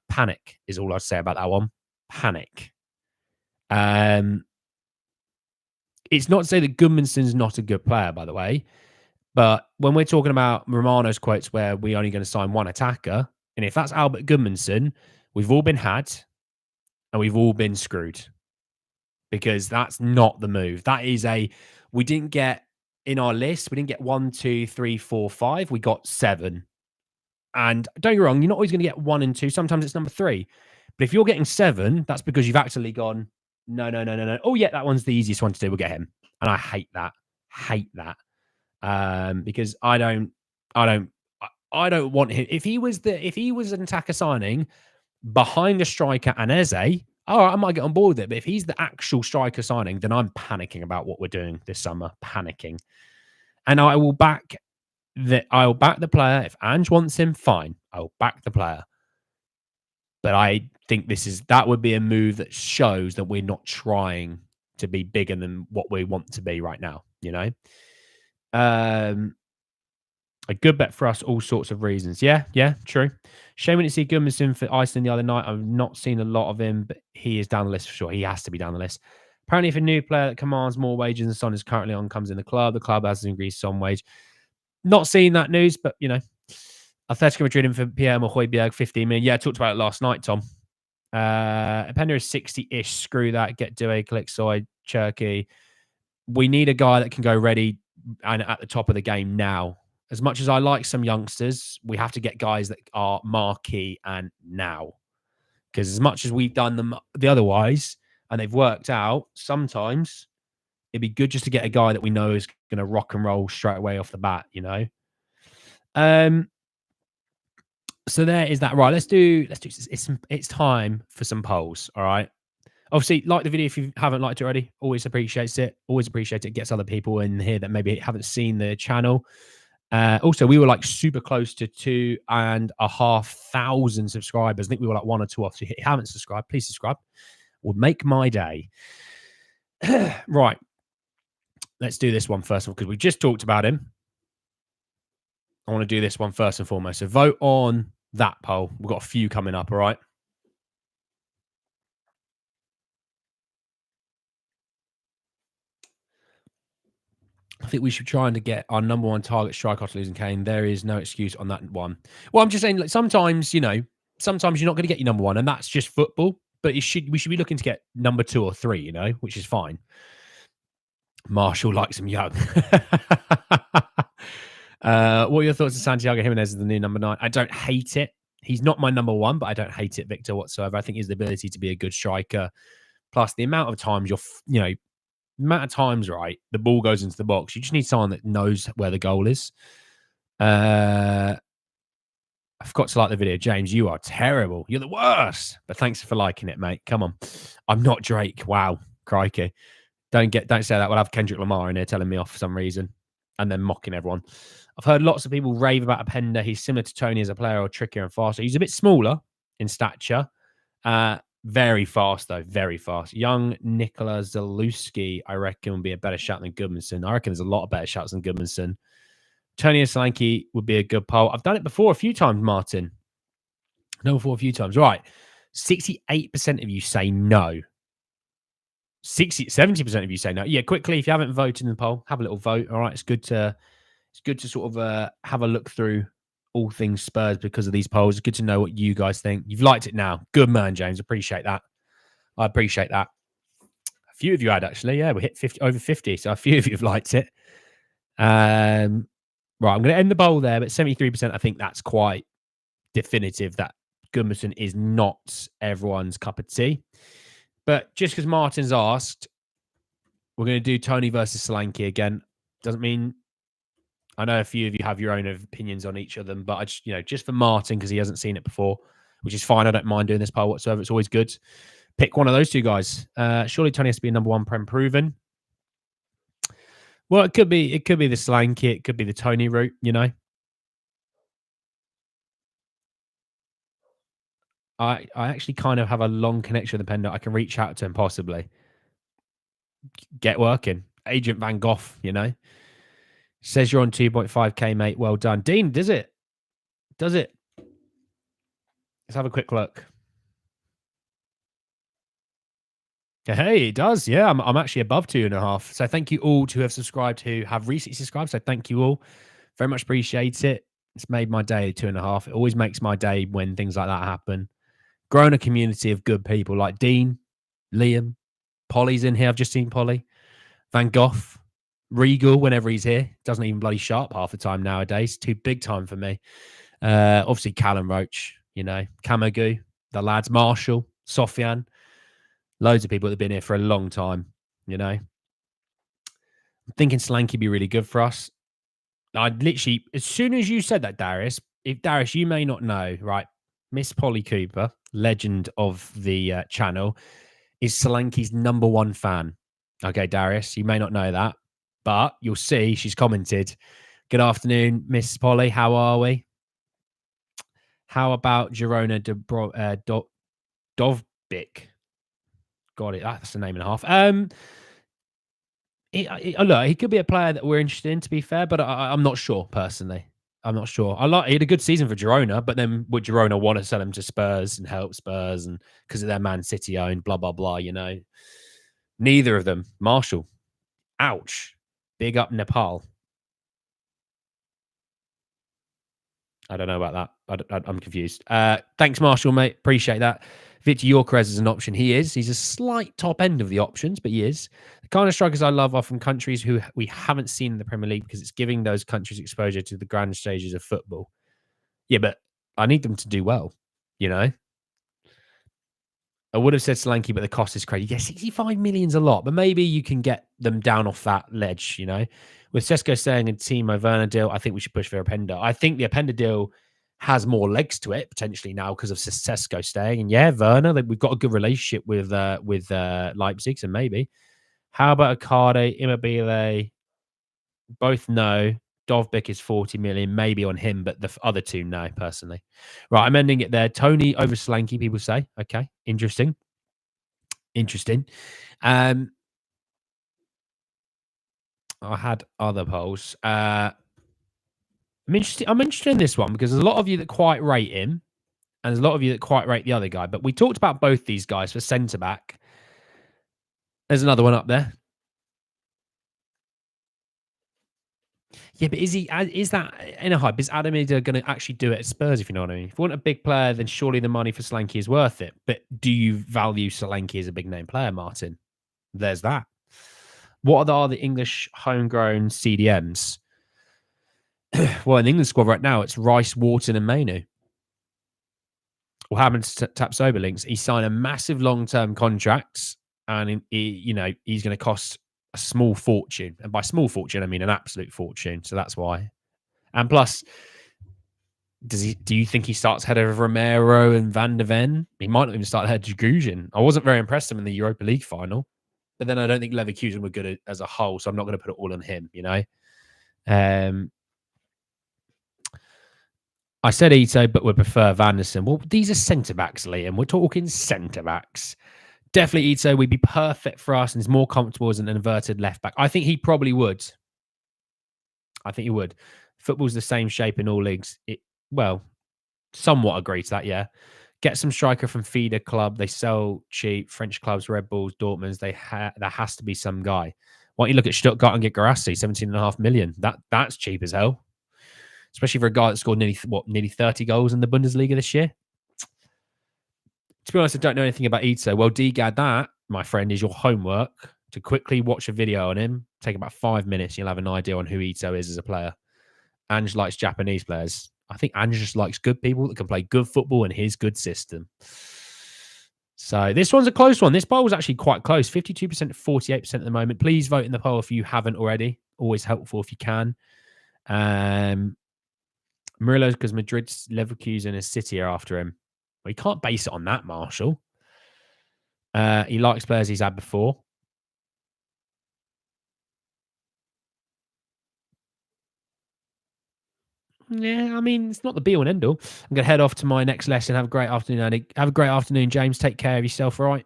Panic is all I'd say about that one. Panic. It's not to say that Gudmundsson's not a good player, by the way, but when we're talking about Romano's quotes where we're only going to sign one attacker, and if that's Albert Gudmundsson, we've all been had and we've all been screwed, because that's not the move. That is we didn't get in our list. We didn't get 1, 2, 3, 4, 5. We got 7. And don't get me wrong, you're not always going to get 1 and 2. Sometimes it's number 3. But if you're getting 7, that's because you've actually gone, no. Oh yeah, that one's the easiest one to do. We'll get him. And I hate that. Because I don't want him. If he was an attacker signing behind a striker and Eze, all right, I might get on board with it. But if he's the actual striker signing, then I'm panicking about what we're doing this summer. Panicking. And I will back the player. If Ange wants him, fine. I'll back the player. But I think that would be a move that shows that we're not trying to be bigger than what we want to be right now, you know? A good bet for us, all sorts of reasons. Yeah, true. Shame we didn't see Gudmundsson for Iceland the other night. I've not seen a lot of him, but he is down the list for sure. He has to be down the list. Apparently, if a new player that commands more wages than Son is currently on comes in the club has increased Son wage. Not seeing that news, but, you know, Atletico Madrid in for Pierre Højbjerg, 15 million. Yeah, I talked about it last night, Tom. Openda is 60-ish. Screw that. Get Due, Clickside, Cherky. We need a guy that can go ready and at the top of the game now. As much as I like some youngsters, we have to get guys that are marquee and now. Because as much as we've done them the otherwise and they've worked out, sometimes it'd be good just to get a guy that we know is going to rock and roll straight away off the bat, you know? So there is that. Right, let's do it's time for some polls, all right? Obviously, like the video if you haven't liked it already. Always appreciates it. Always appreciate it. Gets other people in here that maybe haven't seen the channel. Also, we were like super close to 2,500 subscribers. I think we were like 1 or 2 off. So if you haven't subscribed, please subscribe. Would make my day. Right. Let's do this one first of all, because we just talked about him. I want to do this one first and foremost. So vote on that poll. We've got a few coming up, all right? I think we should try and get our number 1 target striker after losing Kane. There is no excuse on that one. Well, I'm just saying, like, sometimes you're not going to get your number 1, and that's just football. But we should be looking to get number 2 or 3, you know, which is fine. Marshall likes him young. What are your thoughts on Santiago Jimenez as the new number 9? I don't hate it. He's not my number 1, but I don't hate it, Victor, whatsoever. I think he has the ability to be a good striker. Plus, the amount of times right, the ball goes into the box. You just need someone that knows where the goal is. I forgot to like the video. James, you are terrible. You're the worst. But thanks for liking it, mate. Come on. I'm not Drake. Wow. Crikey. Don't say that. We'll have Kendrick Lamar in here telling me off for some reason and then mocking everyone. I've heard lots of people rave about Openda. He's similar to Tony as a player, or trickier and faster. He's a bit smaller in stature. Very fast, though. Very fast. Young Nikola Zalewski, I reckon, would be a better shot than Gudmundsson. I reckon there's a lot of better shots than Gudmundsson. Tony Solanke would be a good poll. I've done it before a few times, Martin. Before a few times. Right. 68% of you say no. 70% of you say no. Yeah, quickly, if you haven't voted in the poll, have a little vote. All right. It's good to sort of have a look through all things Spurs because of these polls. It's good to know what you guys think. You've liked it now. Good man, James. Appreciate that. I appreciate that. A few of you had, actually. Yeah, we hit over 50. So a few of you have liked it. Right, I'm going to end the poll there, but 73%, I think that's quite definitive that Gudmundsson is not everyone's cup of tea. But just because Martin's asked, we're going to do Tony versus Solanke again. Doesn't mean... I know a few of you have your own opinions on each of them, but I just for Martin, because he hasn't seen it before, which is fine. I don't mind doing this poll whatsoever. It's always good. Pick one of those two guys. Surely Tony has to be number 1 Prem proven. Well, it could be the Solanke, it could be the Tony route, you know? I actually kind of have a long connection with the Pender. I can reach out to him possibly. Get working. Agent Van Gogh, you know? Says you're on 2.5K, mate. Well done. Dean, does it? Does it? Let's have a quick look. Hey, it does. Yeah, I'm actually above 2.5. So thank you all who have subscribed, who have recently subscribed. So thank you all. Very much appreciate it. It's made my day 2.5. It always makes my day when things like that happen. Grown a community of good people like Dean, Liam, Polly's in here. I've just seen Polly. Van Gogh, Regal, whenever he's here. Doesn't even bloody sharp half the time nowadays. Too big time for me. Obviously, Callum Roach, you know, Kamagoo, the lads, Marshall, Sofian. Loads of people that have been here for a long time, you know. I'm thinking Solanke would be really good for us. I literally, as soon as you said that, Darius, Darius, you may not know, right? Miss Polly Cooper, legend of the channel, is Solanke's #1 fan. Okay, Darius, you may not know that, but you'll see she's commented. Good afternoon, Miss Polly. How are we? How about Girona Dovbik? Got it. That's the name and a half. Look, he could be a player that we're interested in, to be fair, but I'm not sure personally. I'm not sure. He had a good season for Girona, but then would Girona want to sell him to Spurs and help Spurs and because of their Man City owned, blah blah blah. You know, neither of them. Marshall, ouch. Big up Nepal. I don't know about that. I'm confused. Thanks, Marshall, mate. Appreciate that. Victor Yorkerez is an option. He is. He's a slight top end of the options, but he is. The kind of strikers I love are from countries who we haven't seen in the Premier League because it's giving those countries exposure to the grand stages of football. Yeah, but I need them to do well, you know? I would have said Solanke, but the cost is crazy. Yeah, 65 million's a lot, but maybe you can get them down off that ledge, you know? With Sesko saying and Timo Werner deal, I think we should push for Openda. I think the Openda deal has more legs to it potentially now because of Sesko staying. And yeah, Werner, we've got a good relationship with Leipzig, so maybe. How about Icardi, Immobile? Both no. Dovbik is 40 million, maybe on him, but the other two, no, personally. Right, I'm ending it there. Tony over Solanke, people say. Okay, interesting. Interesting. I had other polls. I'm interested in this one because there's a lot of you that quite rate him, and there's a lot of you that quite rate the other guy. But we talked about both these guys for centre back. There's another one up there. Yeah, but is that in a hype? Is Adam Ida going to actually do it at Spurs? If you know what I mean. If you want a big player, then surely the money for Solanke is worth it. But do you value Solanke as a big name player, Martin? There's that. What are the English homegrown CDMs? Well, in the England squad right now, it's Rice, Wharton, and Mainu. What happens to Tapsoba links? He signed a massive long-term contract, and he's going to cost a small fortune. And by small fortune, I mean an absolute fortune. So that's why. And plus, do you think he starts ahead of Romero and Van de Ven? He might not even start ahead of Jaguzin. I wasn't very impressed with him in the Europa League final. But then I don't think Leverkusen were good as a whole, so I'm not going to put it all on him, you know? I said Ito, but would prefer Vanderson. Well, these are centre-backs, Liam. We're talking centre-backs. Definitely Ito would be perfect for us and is more comfortable as an inverted left-back. I think he probably would. I think he would. Football's the same shape in all leagues. Somewhat agree to that, yeah. Get some striker from feeder club. They sell cheap. French clubs, Red Bulls, Dortmunds. There has to be some guy. Why don't you look at Stuttgart and get Garassi, 17.5 million? That's cheap as hell. Especially for a guy that scored nearly 30 goals in the Bundesliga this year. To be honest, I don't know anything about Ito. Well, DGAD, that, my friend, is your homework to quickly watch a video on him. Take about 5 minutes. You'll have an idea on who Ito is as a player. Ange likes Japanese players. I think Ange just likes good people that can play good football in his good system. So this one's a close one. This poll was actually quite close. 52% to 48% at the moment. Please vote in the poll if you haven't already. Always helpful if you can. Murillo, because Madrid's, Leverkusen, and City are after him. Well, you can't base it on that, Marshall. He likes players he's had before. Yeah, I mean, it's not the be all and end all. I'm going to head off to my next lesson. Have a great afternoon, Andy. Have a great afternoon, James. Take care of yourself, all right?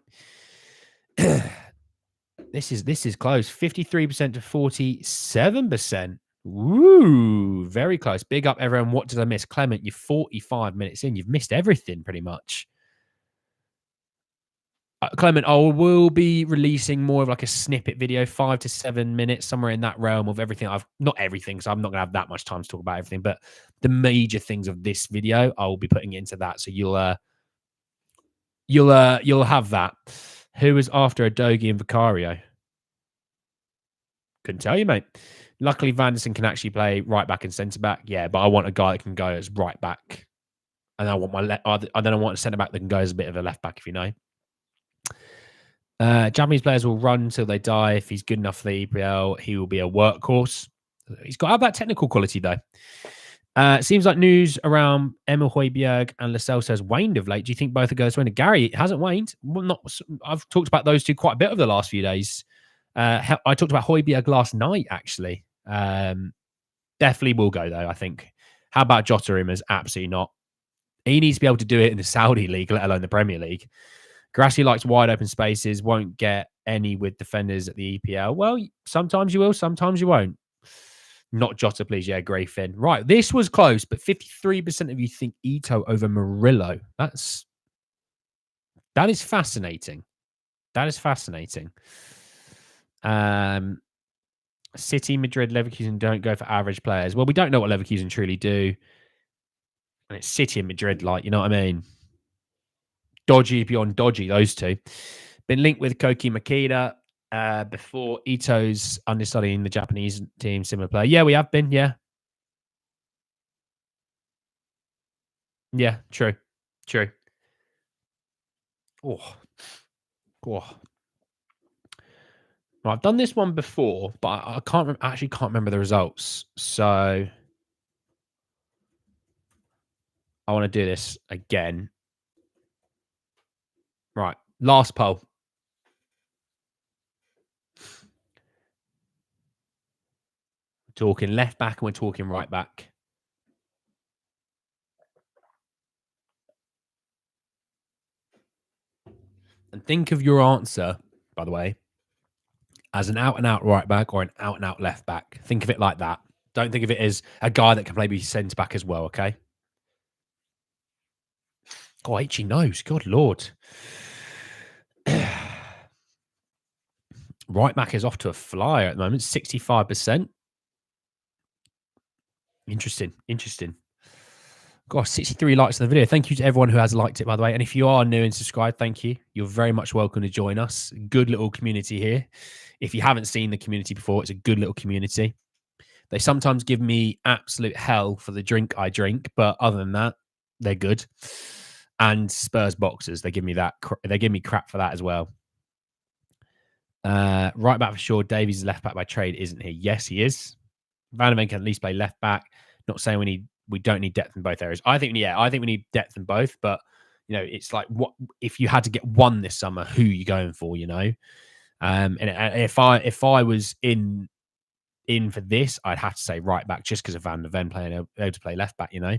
This is close. 53% to 47%. Woo, very close. Big up, everyone. What did I miss? Clement, you're 45 minutes in. You've missed everything pretty much. Clement, I will be releasing more of like a snippet video, 5 to 7 minutes, somewhere in that realm of everything. Not everything, so I'm not gonna have that much time to talk about everything, but the major things of this video, I will be putting into that. So you'll have that. Who was after Adogi and Vicario? Couldn't tell you, mate. Luckily, Vanderson can actually play right back and centre back. Yeah, but I want a guy that can go as right back, and I want I don't want a centre back that can go as a bit of a left back, if you know. Japanese players will run till they die. If he's good enough for the EPL, he will be a workhorse. He's got to have that technical quality, though. It seems like news around Emil Højbjerg and Lo Celso has waned of late. Do you think both are going to win? Gary, it hasn't waned. Well, I've talked about those two quite a bit over the last few days. I talked about Højbjerg last night, actually. Definitely will go, though, I think. How about Jota rumours? Absolutely not. He needs to be able to do it in the Saudi League, let alone the Premier League. Grassi likes wide open spaces, won't get any with defenders at the EPL. Well, sometimes you will, sometimes you won't. Not Jota, please. Yeah, Grey Finn. Right, this was close, but 53% of you think Ito over Murillo. That is fascinating. That is fascinating. City, Madrid, Leverkusen don't go for average players. Well, we don't know what Leverkusen truly do. And it's City and Madrid, like, you know what I mean? Dodgy beyond dodgy, those two. Been linked with Koki Makeda before. Ito's understudying the Japanese team, similar player. Yeah, we have been, yeah. Yeah, true. True. Oh. Well, I've done this one before, but I can't actually can't remember the results. So I want to do this again. Right. Last poll. We're talking left back and we're talking right back. And think of your answer, by the way, as an out-and-out right back or an out-and-out left back. Think of it like that. Don't think of it as a guy that can maybe centre back as well, okay? God, H, knows. God, Lord. Right back is off to a flyer at the moment, 65%. Interesting. Gosh, 63 likes on the video. Thank you to everyone who has liked it, by the way. And if you are new and subscribed, thank you. You're very much welcome to join us. Good little community here. If you haven't seen the community before, it's a good little community. They sometimes give me absolute hell for the drink I drink, but other than that, they're good. And Spurs boxers, they give me that. They give me crap for that as well. Right back for sure. Davies is left back by trade, isn't he? Yes, he is. Van der Ven can at least play left back. Not saying we don't need depth in both areas. I think we need depth in both, but you know, it's like, what if you had to get one this summer, who are you going for, you know? And if I was in for this, I'd have to say right back just because of Van der Ven playing able to play left back, you know.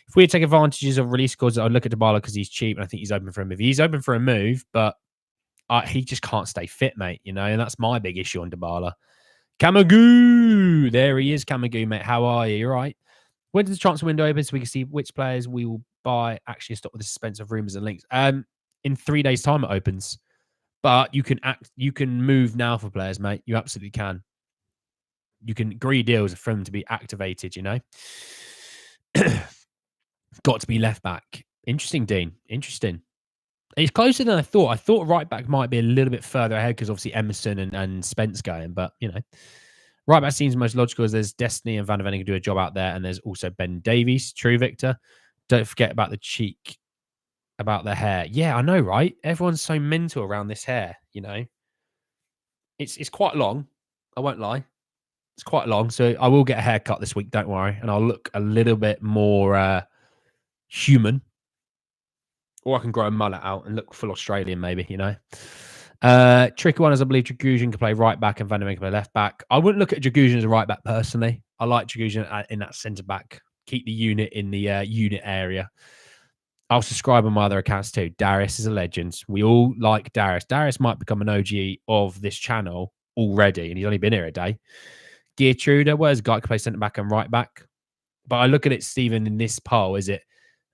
If we take advantages of release scores, I'd look at Dybala because he's cheap and I think he's open for a move. He's open for a move, but he just can't stay fit, mate, you know, and that's my big issue on Dybala. Kamagoo! There he is, Kamagoo, mate. How are you? You all right? When does the transfer window open so we can see which players we will buy? Actually, stop with the suspense of rumours and links. In 3 days' time, it opens. But you can move now for players, mate. You absolutely can. You can agree deals for them to be activated, you know? Got to be left back. Interesting, Dean. Interesting. It's closer than I thought. I thought right back might be a little bit further ahead because obviously Emerson and Spence going, but you know, right back seems most logical as there's Destiny and Van der Ven can do a job out there, and there's also Ben Davies. True, Victor. Don't forget about the cheek, about the hair. Yeah, I know, right? Everyone's so mental around this hair. You know, it's quite long. I won't lie. It's quite long, so I will get a haircut this week. Don't worry, and I'll look a little bit more human. Or I can grow a mullet out and look full Australian, maybe, you know. Tricky one is I believe Dragusin can play right back and Van der Ven can play left back. I wouldn't look at Dragusin as a right back personally. I like Dragusin in that centre back Keep the unit in the unit area. I'll subscribe on my other accounts too. Darius is a legend. We all like Darius. Darius might become an OG of this channel already, and he's only been here a day. Geertrude, where's a guy can play centre back and right back? But I look at it, Stephen, in this poll, is it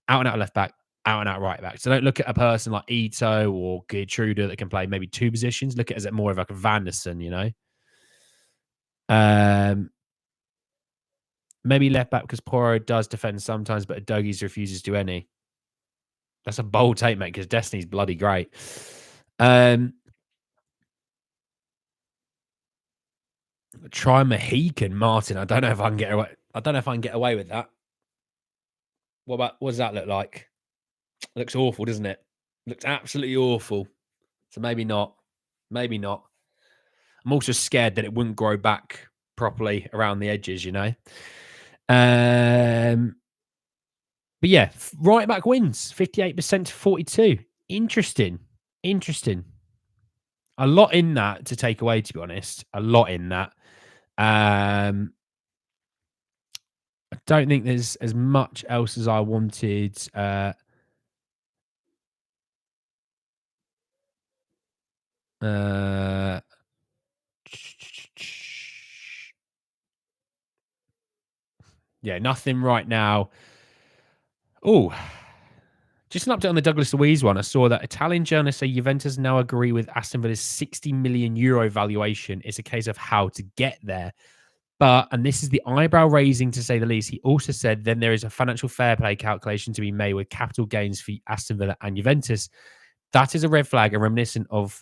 out and out left back, out and out right back? So don't look at a person like Ito or Geertrude that can play maybe two positions. Look at it as more of like a Vanderson, you know? Maybe left back because Poro does defend sometimes, but Adogi's refuses to any. That's a bold take, mate, because Destiny's bloody great. Try Mohican Martin. I don't know if I can get away. I don't know if I can get away with that. What does that look like? It looks awful, doesn't it? Looks absolutely awful. So maybe not. Maybe not. I'm also scared that it wouldn't grow back properly around the edges, you know. But yeah, right back wins 58% to 42. Interesting. A lot in that to take away, to be honest. A lot in that. I don't think there's as much else as I wanted. Yeah, nothing right now. Oh, just an update on the Douglas Luiz one. I saw that Italian journalists say Juventus now agree with Aston Villa's 60 million euro valuation. It's a case of how to get there. But, and this is the eyebrow raising to say the least, he also said then there is a financial fair play calculation to be made with capital gains for Aston Villa and Juventus. That is a red flag and reminiscent of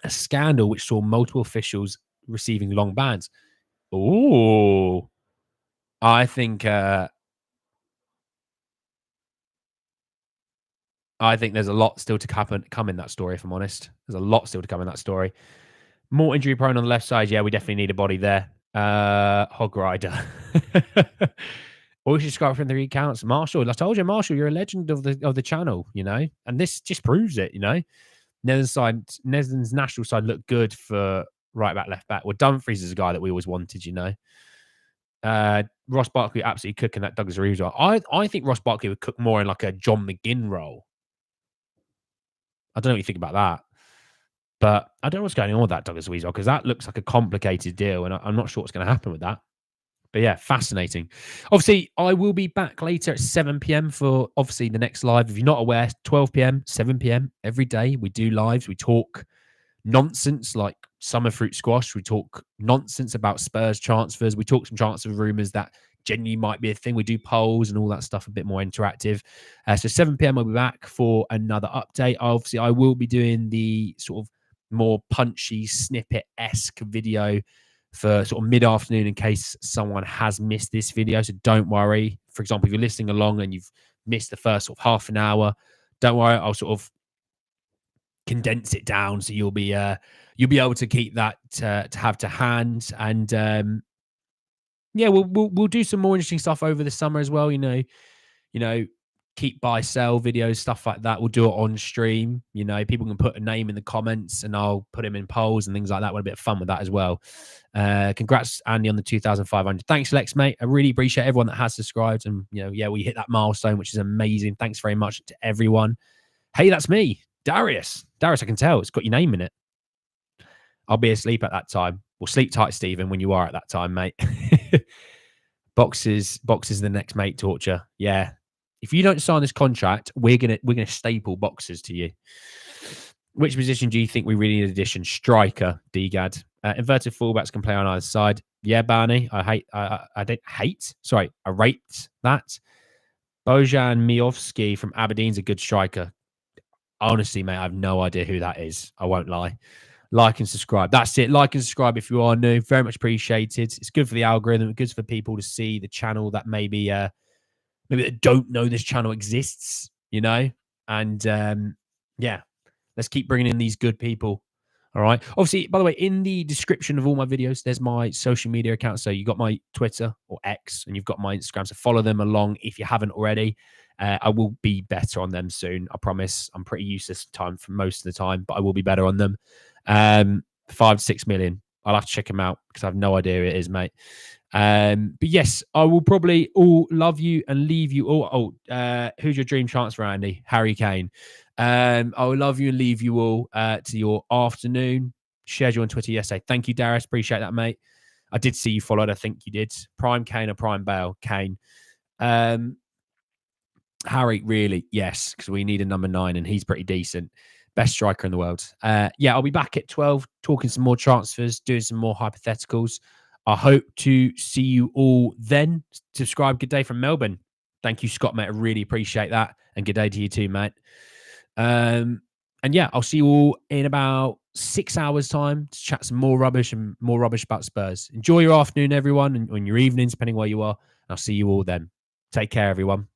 a scandal which saw multiple officials receiving long bans. Oh, I think there's a lot still to come in that story, if I'm honest. There's a lot still to come in that story. More injury prone on the left side. Yeah, we definitely need a body there. Hog Rider. Or we should subscribe from the accounts. Marshall, I told you, Marshall, you're a legend of the channel, you know, and this just proves it, you know. Netherlands national side looked good for right back, left back. Well, Dumfries is a guy that we always wanted, you know. Ross Barkley absolutely cooking that Douglas Luiz role. I think Ross Barkley would cook more in like a John McGinn role. I don't know what you think about that. But I don't know what's going on with that Douglas Luiz because that looks like a complicated deal, and I'm not sure what's going to happen with that. But yeah, fascinating. Obviously, I will be back later at 7 p.m. for obviously the next live. If you're not aware, 12 p.m., 7 p.m. every day. We do lives. We talk nonsense like summer fruit squash. We talk nonsense about Spurs transfers. We talk some transfer rumors that genuinely might be a thing. We do polls and all that stuff, a bit more interactive. So 7 p.m. I'll be back for another update. Obviously, I will be doing the sort of more punchy snippet-esque video for sort of mid-afternoon in case someone has missed this video. So don't worry. For example, if you're listening along and you've missed the first sort of half an hour, don't worry. I'll sort of condense it down so you'll be able to keep that to have to hand. And yeah, we'll do some more interesting stuff over the summer as well. You know, keep buy sell videos, stuff like that. We'll do it on stream. You know, people can put a name in the comments and I'll put him in polls and things like that. We'll have a bit of fun with that as well. Congrats, Andy, on the 2,500. Thanks, Lex, mate. I really appreciate everyone that has subscribed. And, you know, yeah, we hit that milestone, which is amazing. Thanks very much to everyone. Hey, that's me, Darius. Darius, I can tell. It's got your name in it. I'll be asleep at that time. Well, sleep tight, Stephen, when you are at that time, mate. Boxes the next mate torture. Yeah. If you don't sign this contract, we're gonna staple boxes to you. Which position do you think we really need addition? Striker, DGAD. Inverted fullbacks can play on either side. Yeah, Barney. I rate that. Bojan Miovski from Aberdeen's a good striker. Honestly, mate, I have no idea who that is. I won't lie. Like and subscribe. That's it. Like and subscribe if you are new. Very much appreciated. It's good for the algorithm. It's good for people to see the channel that maybe that don't know this channel exists, you know? And yeah, let's keep bringing in these good people. All right. Obviously, by the way, in the description of all my videos, there's my social media accounts. So you got my Twitter or X and you've got my Instagram. So follow them along if you haven't already. I will be better on them soon. I promise. I'm pretty useless time for most of the time, but I will be better on them. 5 to 6 million. I'll have to check them out because I have no idea who it is, mate. But yes, I will probably all love you and leave you all. Who's your dream transfer, Andy? Harry Kane. I will love you and leave you all to your afternoon. Shared you on Twitter yesterday. Thank you, Darius. Appreciate that, mate. I did see you followed. I think you did. Prime Kane or Prime Bale? Kane. Harry, really? Yes, because we need a number 9 and he's pretty decent. Best striker in the world. Yeah, I'll be back at 12 talking some more transfers, doing some more hypotheticals. I hope to see you all then. Subscribe. Good day from Melbourne. Thank you, Scott, mate. I really appreciate that. And good day to you too, mate. And yeah, I'll see you all in about 6 hours' time to chat some more rubbish and more rubbish about Spurs. Enjoy your afternoon, everyone, and your evenings, depending where you are. I'll see you all then. Take care, everyone.